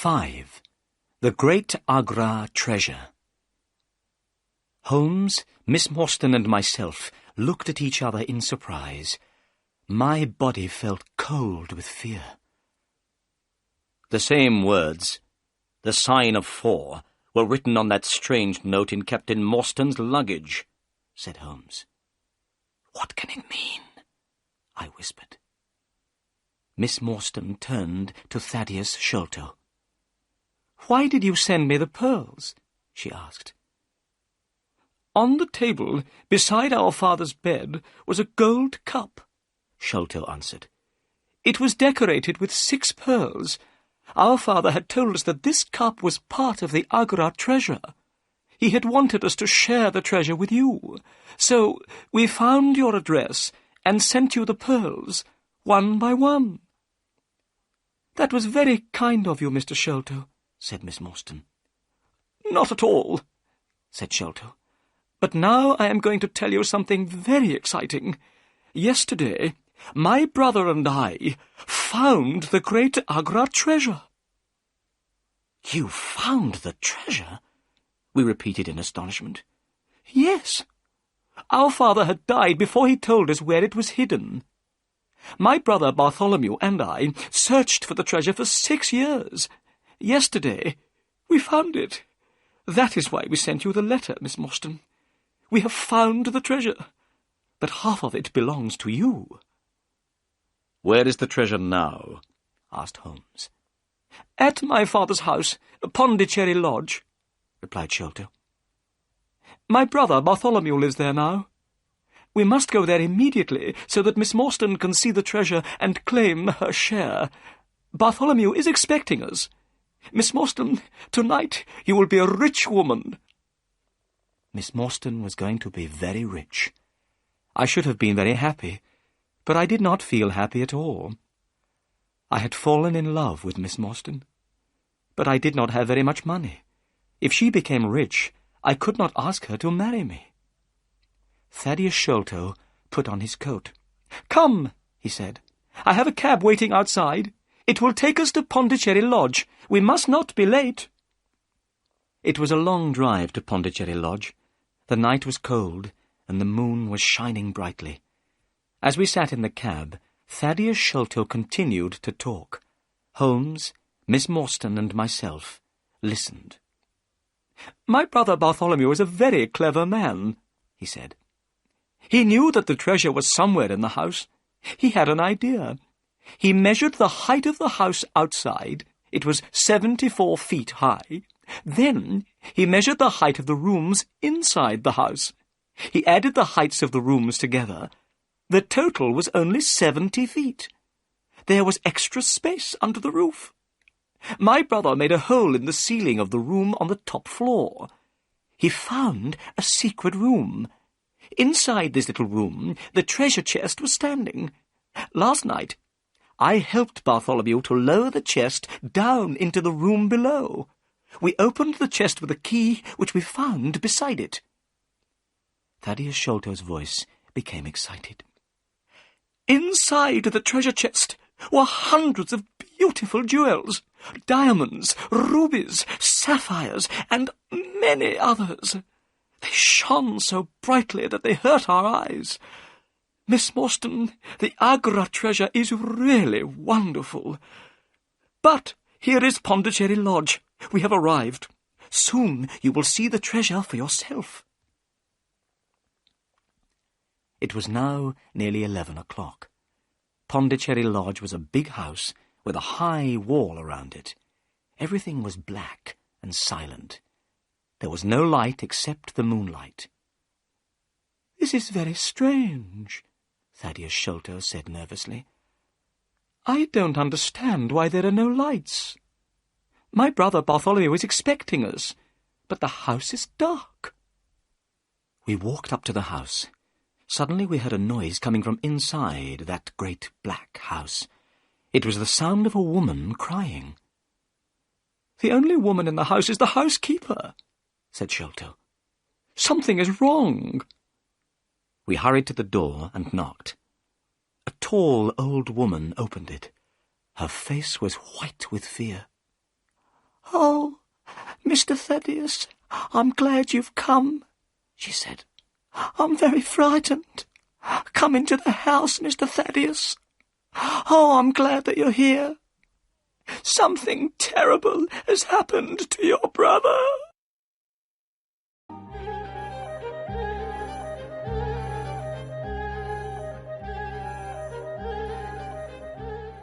5. The Great Agra Treasure. Holmes, Miss Morstan and myself looked at each other in surprise. My body felt cold with fear. The same words, the sign of 4, were written on that strange note in Captain Morstan's luggage, said Holmes. What can it mean? I whispered. Miss Morstan turned to Thaddeus Sholto. Why did you send me the pearls? She asked. On the table, beside our father's bed, was a gold cup, Sholto answered. It was decorated with 6 pearls. Our father had told us that this cup was part of the Agra treasure. He had wanted us to share the treasure with you. So we found your address and sent you the pearls, one by one. That was very kind of you, Mr. Sholto, said Miss Morstan. Not at all, said Sholto. But now I am going to tell you something very exciting. Yesterday, my brother and I found the great Agra treasure. You found the treasure? We repeated in astonishment. Yes. Our father had died before he told us where it was hidden. My brother Bartholomew and I searched for the treasure for 6 years. Yesterday, we found it. That is why we sent you the letter, Miss Morstan. We have found the treasure, but half of it belongs to you. Where is the treasure now? Asked Holmes. At my father's house, Pondicherry Lodge, replied Sholto. My brother Bartholomew lives there now. We must go there immediately so that Miss Morstan can see the treasure and claim her share. Bartholomew is expecting us. Miss Morstan, tonight you will be a rich woman. Miss Morstan was going to be very rich. I should have been very happy, but I did not feel happy at all. I had fallen in love with Miss Morstan, but I did not have very much money. If she became rich, I could not ask her to marry me. Thaddeus Sholto put on his coat. Come, he said. I have a cab waiting outside. It will take us to Pondicherry Lodge. We must not be late. It was a long drive to Pondicherry Lodge. The night was cold, and the moon was shining brightly. As we sat in the cab, Thaddeus Sholto continued to talk. Holmes, Miss Morstan, and myself listened. My brother Bartholomew is a very clever man, he said. He knew that the treasure was somewhere in the house. He had an idea. He measured the height of the house outside. It was 74 feet high. Then he measured the height of the rooms inside the house. He added the heights of the rooms together. The total was only 70 feet. There was extra space under the roof. My brother made a hole in the ceiling of the room on the top floor. He found a secret room. Inside this little room, the treasure chest was standing. Last night, I helped Bartholomew to lower the chest down into the room below. We opened the chest with a key which we found beside it. Thaddeus Sholto's voice became excited. Inside the treasure chest were hundreds of beautiful jewels, diamonds, rubies, sapphires, and many others. They shone so brightly that they hurt our eyes. Miss Morstan, the Agra treasure is really wonderful. But here is Pondicherry Lodge. We have arrived. Soon you will see the treasure for yourself. It was now nearly 11 o'clock. Pondicherry Lodge was a big house with a high wall around it. Everything was black and silent. There was no light except the moonlight. This is very strange, Thaddeus Sholto said nervously. I don't understand why there are no lights. My brother Bartholomew is expecting us, but the house is dark. We walked up to the house. Suddenly we heard a noise coming from inside that great black house. It was the sound of a woman crying. The only woman in the house is the housekeeper, said Sholto. Something is wrong. We hurried to the door and knocked. A tall old woman opened it. Her face was white with fear. "Mr. Thaddeus, I'm glad you've come," she said. "I'm very frightened. Come into the house, Mr. Thaddeus. Oh, I'm glad that you're here. Something terrible has happened to your brother."